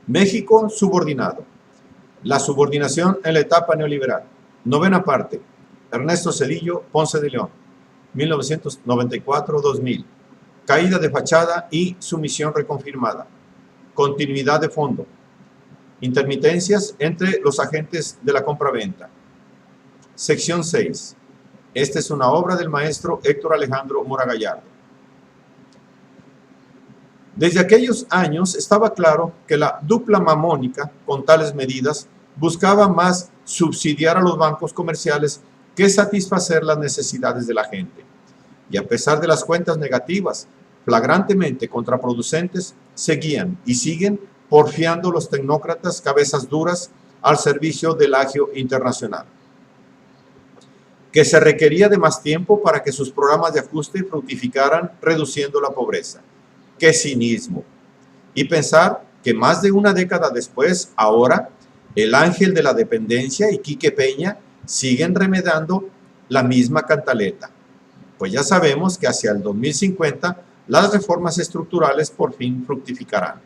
México subordinado. La subordinación en la etapa neoliberal. Novena parte. Ernesto Zedillo Ponce de León, 1994-2000. Caída de fachada y sumisión reconfirmada. Continuidad de fondo. Intermitencias entre los agentes de la compraventa. Sección 6. Esta es una obra del maestro Héctor Alejandro Mora Gallardo. Desde aquellos años estaba claro que la dupla mamónica, con tales medidas, buscaba más subsidiar a los bancos comerciales que satisfacer las necesidades de la gente. Y a pesar de las cuentas negativas, flagrantemente contraproducentes, seguían y siguen porfiando los tecnócratas cabezas duras al servicio del agio internacional. Que se requería de más tiempo para que sus programas de ajuste fructificaran reduciendo la pobreza. ¡Qué cinismo! Y pensar que más de una década después, ahora, el ángel de la dependencia y Quique Peña siguen remedando la misma cantaleta. Pues ya sabemos que hacia el 2050 las reformas estructurales por fin fructificarán.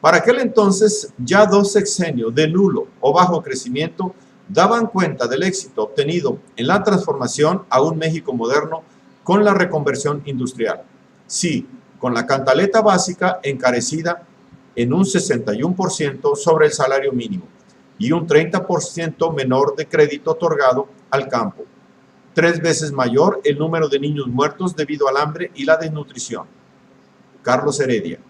Para aquel entonces, ya 2 sexenios de nulo o bajo crecimiento daban cuenta del éxito obtenido en la transformación a un México moderno con la reconversión industrial. Sí, con la cantaleta básica encarecida en un 61% sobre el salario mínimo y un 30% menor de crédito otorgado al campo. 3 veces mayor el número de niños muertos debido al hambre y la desnutrición. Carlos Heredia.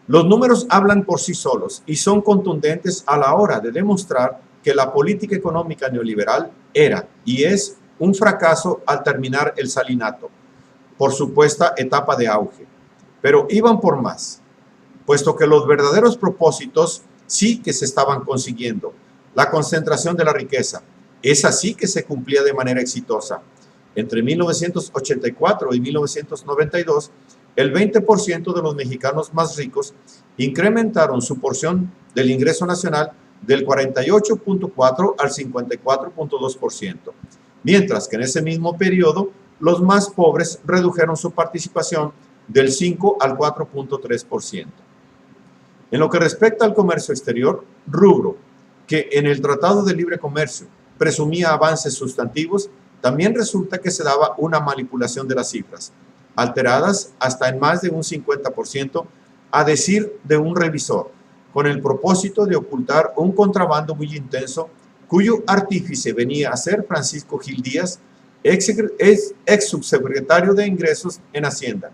Los números hablan por sí solos y son contundentes a la hora de demostrar que la política económica neoliberal era y es un fracaso al terminar el salinato, por supuesta etapa de auge. Pero iban por más, puesto que los verdaderos propósitos sí que se estaban consiguiendo. La concentración de la riqueza, esa sí que se cumplía de manera exitosa. Entre 1984 y 1992, el 20% de los mexicanos más ricos incrementaron su porción del ingreso nacional del 48.4 al 54.2%, mientras que en ese mismo periodo los más pobres redujeron su participación del 5 al 4.3%. En lo que respecta al comercio exterior, rubro que en el Tratado de Libre Comercio presumía avances sustantivos, también resulta que se daba una manipulación de las cifras, alteradas hasta en más de un 50%, a decir de un revisor, con el propósito de ocultar un contrabando muy intenso, cuyo artífice venía a ser Francisco Gil Díaz, ex subsecretario de Ingresos en Hacienda,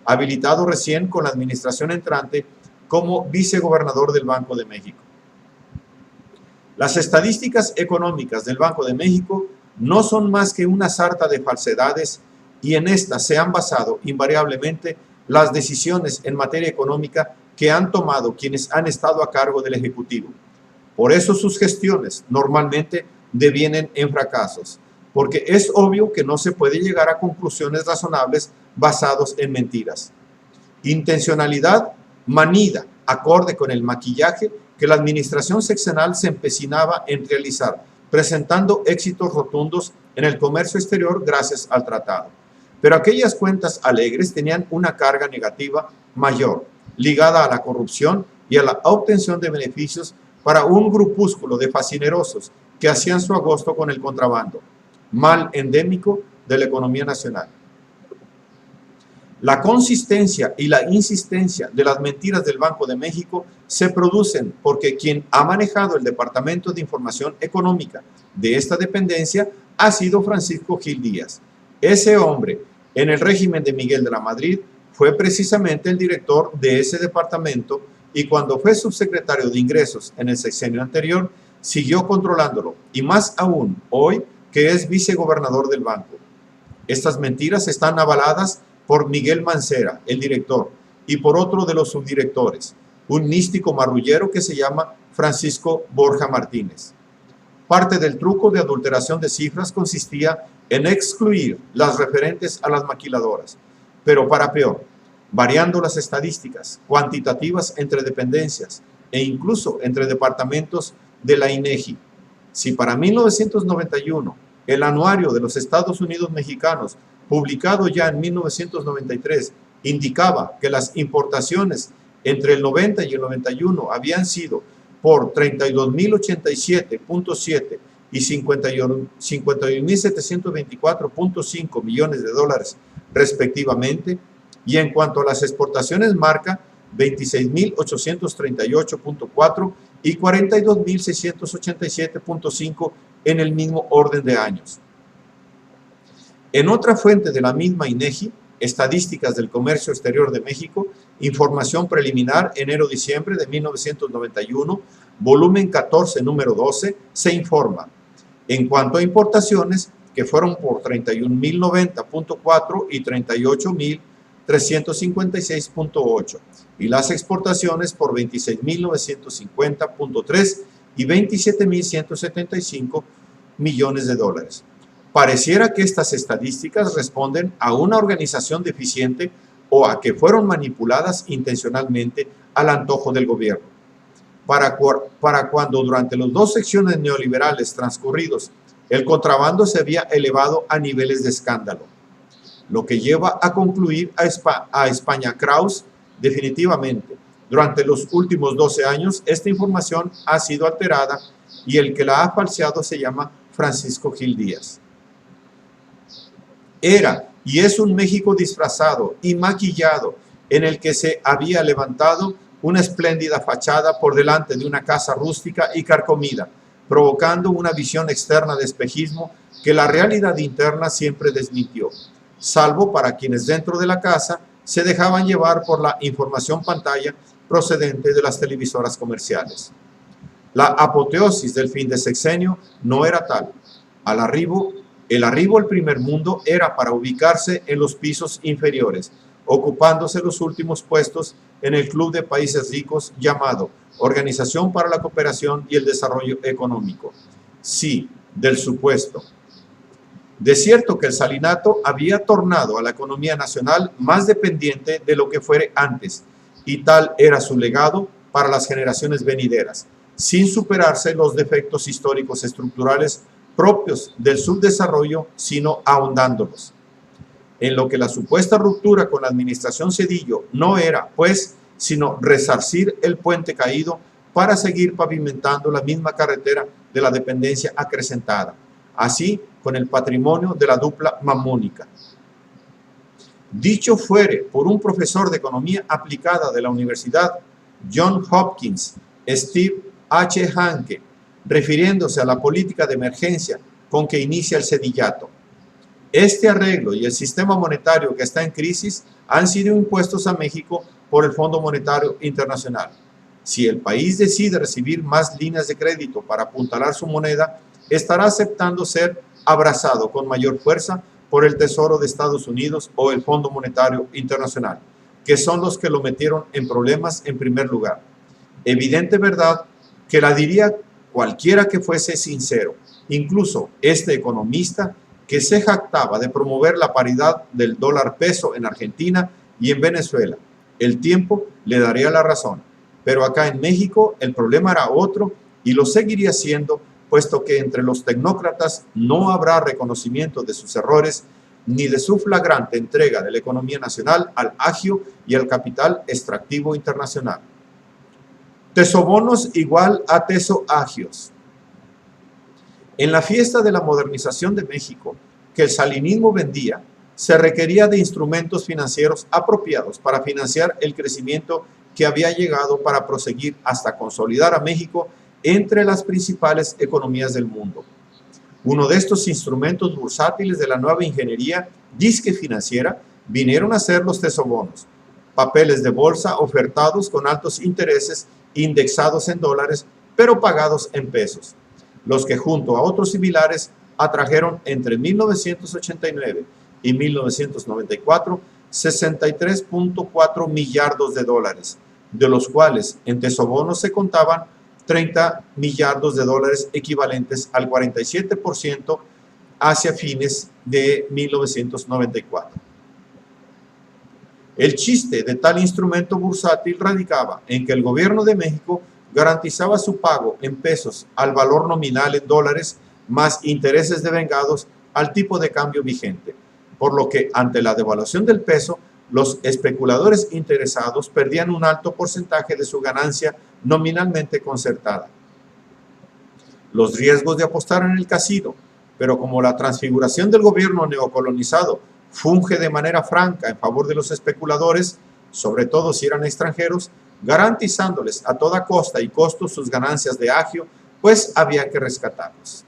habilitado recién con la administración entrante como vicegobernador del Banco de México. Las estadísticas económicas del Banco de México no son más que una sarta de falsedades y en estas se han basado invariablemente las decisiones en materia económica que han tomado quienes han estado a cargo del Ejecutivo. Por eso sus gestiones normalmente devienen en fracasos, porque es obvio que no se puede llegar a conclusiones razonables basados en mentiras. Intencionalidad manida, acorde con el maquillaje que la administración sexenal se empecinaba en realizar, presentando éxitos rotundos en el comercio exterior gracias al tratado. Pero aquellas cuentas alegres tenían una carga negativa mayor, ligada a la corrupción y a la obtención de beneficios para un grupúsculo de facinerosos que hacían su agosto con el contrabando, mal endémico de la economía nacional. La consistencia y la insistencia de las mentiras del Banco de México se producen porque quien ha manejado el Departamento de Información Económica de esta dependencia ha sido Francisco Gil Díaz. Ese hombre, en el régimen de Miguel de la Madrid, fue precisamente el director de ese departamento y cuando fue subsecretario de Ingresos en el sexenio anterior, siguió controlándolo y más aún hoy que es vicegobernador del banco. Estas mentiras están avaladas por Miguel Mancera, el director, y por otro de los subdirectores, un místico marrullero que se llama Francisco Borja Martínez. Parte del truco de adulteración de cifras consistía en excluir las referentes a las maquiladoras, pero para peor, variando las estadísticas cuantitativas entre dependencias e incluso entre departamentos de la INEGI. Si para 1991 el anuario de los Estados Unidos mexicanos, publicado ya en 1993, indicaba que las importaciones entre el 90 y el 91 habían sido por 32.087.7 y 51.724.5 millones de dólares respectivamente, y en cuanto a las exportaciones marca 26.838.4 y 42.687.5 en el mismo orden de años. En otra fuente de la misma INEGI, Estadísticas del Comercio Exterior de México, información preliminar enero-diciembre de 1991, volumen 14, número 12, se informa. En cuanto a importaciones, que fueron por 31.090.4 y 38.356.8, y las exportaciones por 26.950.3 y 27.175 millones de dólares. Pareciera que estas estadísticas responden a una organización deficiente o a que fueron manipuladas intencionalmente al antojo del gobierno. Para cuando durante las dos secciones neoliberales transcurridos, el contrabando se había elevado a niveles de escándalo, lo que lleva a concluir a España Kraus definitivamente. Durante los últimos 12 años, esta información ha sido alterada y el que la ha falseado se llama Francisco Gil Díaz. Era y es un México disfrazado y maquillado en el que se había levantado una espléndida fachada por delante de una casa rústica y carcomida, provocando una visión externa de espejismo que la realidad interna siempre desmintió, salvo para quienes dentro de la casa se dejaban llevar por la información pantalla procedente de las televisoras comerciales. La apoteosis del fin de sexenio no era tal. El arribo al primer mundo era para ubicarse en los pisos inferiores, ocupándose los últimos puestos en el club de países ricos llamado Organización para la Cooperación y el Desarrollo Económico. Sí, del supuesto. De cierto que el salinato había tornado a la economía nacional más dependiente de lo que fuere antes, y tal era su legado para las generaciones venideras, sin superarse los defectos históricos estructurales propios del subdesarrollo, sino ahondándolos. En lo que la supuesta ruptura con la administración Zedillo no era, pues, sino resarcir el puente caído para seguir pavimentando la misma carretera de la dependencia acrecentada, así con el patrimonio de la dupla mamónica. Dicho fuere por un profesor de economía aplicada de la Universidad Johns Hopkins, Steve H. Hanke, refiriéndose a la política de emergencia con que inicia el Zedillato. Este arreglo y el sistema monetario que está en crisis han sido impuestos a México por el Fondo Monetario Internacional. Si el país decide recibir más líneas de crédito para apuntalar su moneda, estará aceptando ser abrazado con mayor fuerza por el Tesoro de Estados Unidos o el Fondo Monetario Internacional, que son los que lo metieron en problemas en primer lugar. Evidente verdad que la diría cualquiera que fuese sincero, incluso este economista que se jactaba de promover la paridad del dólar peso en Argentina y en Venezuela. El tiempo le daría la razón, pero acá en México el problema era otro y lo seguiría siendo, puesto que entre los tecnócratas no habrá reconocimiento de sus errores ni de su flagrante entrega de la economía nacional al agio y al capital extractivo internacional. Tesobonos igual a tesoagios. En la fiesta de la modernización de México que el salinismo vendía, se requería de instrumentos financieros apropiados para financiar el crecimiento que había llegado para proseguir hasta consolidar a México entre las principales economías del mundo. Uno de estos instrumentos bursátiles de la nueva ingeniería disque financiera vinieron a ser los tesobonos, papeles de bolsa ofertados con altos intereses indexados en dólares, pero pagados en pesos, los que junto a otros similares atrajeron entre 1989 y 1994 63.4 millardos de dólares, de los cuales en tesobonos se contaban 30 millardos de dólares equivalentes al 47% hacia fines de 1994. El chiste de tal instrumento bursátil radicaba en que el gobierno de México garantizaba su pago en pesos al valor nominal en dólares más intereses devengados al tipo de cambio vigente, por lo que ante la devaluación del peso los especuladores interesados perdían un alto porcentaje de su ganancia nominalmente concertada. Los riesgos de apostar en el casino, pero como la transfiguración del gobierno neocolonizado funge de manera franca en favor de los especuladores, sobre todo si eran extranjeros, garantizándoles a toda costa y costo sus ganancias de agio, pues había que rescatarlos.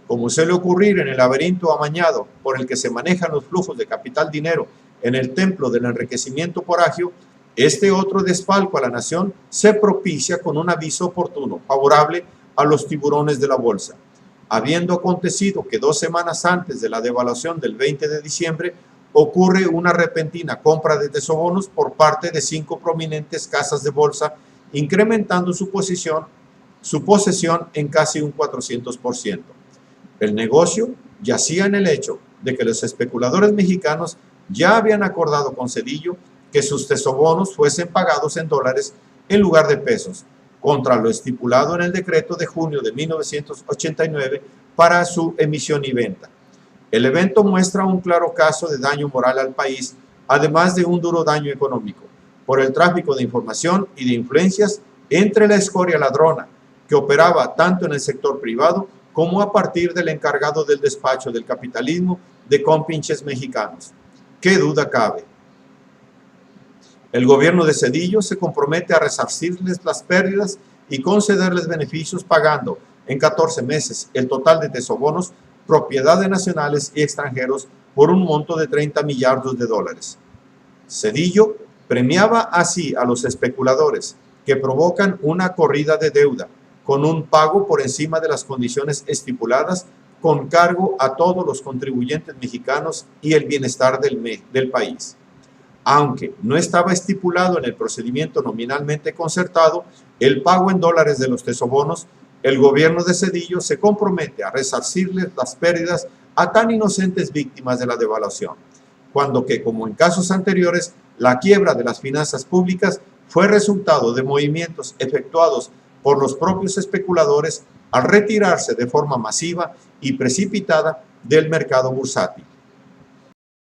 Como suele ocurrir en el laberinto amañado por el que se manejan los flujos de capital dinero en el templo del enriquecimiento por agio, este otro desfalco a la nación se propicia con un aviso oportuno, favorable a los tiburones de la bolsa, habiendo acontecido que 2 semanas antes de la devaluación del 20 de diciembre ocurre una repentina compra de tesobonos por parte de 5 prominentes casas de bolsa, incrementando su posesión en casi un 400%. El negocio yacía en el hecho de que los especuladores mexicanos ya habían acordado con Zedillo que sus tesobonos fuesen pagados en dólares en lugar de pesos, contra lo estipulado en el decreto de junio de 1989 para su emisión y venta. El evento muestra un claro caso de daño moral al país, además de un duro daño económico, por el tráfico de información y de influencias entre la escoria ladrona, que operaba tanto en el sector privado como a partir del encargado del despacho del capitalismo de compinches mexicanos. ¿Qué duda cabe? El gobierno de Zedillo se compromete a resarcirles las pérdidas y concederles beneficios pagando en 14 meses el total de tesobonos propiedad de nacionales y extranjeros por un monto de 30 millardos de dólares. Zedillo premiaba así a los especuladores que provocan una corrida de deuda con un pago por encima de las condiciones estipuladas con cargo a todos los contribuyentes mexicanos y el bienestar del país. Aunque no estaba estipulado en el procedimiento nominalmente concertado el pago en dólares de los tesobonos, el gobierno de Zedillo se compromete a resarcirles las pérdidas a tan inocentes víctimas de la devaluación, cuando que, como en casos anteriores, la quiebra de las finanzas públicas fue resultado de movimientos efectuados por los propios especuladores al retirarse de forma masiva y precipitada del mercado bursátil.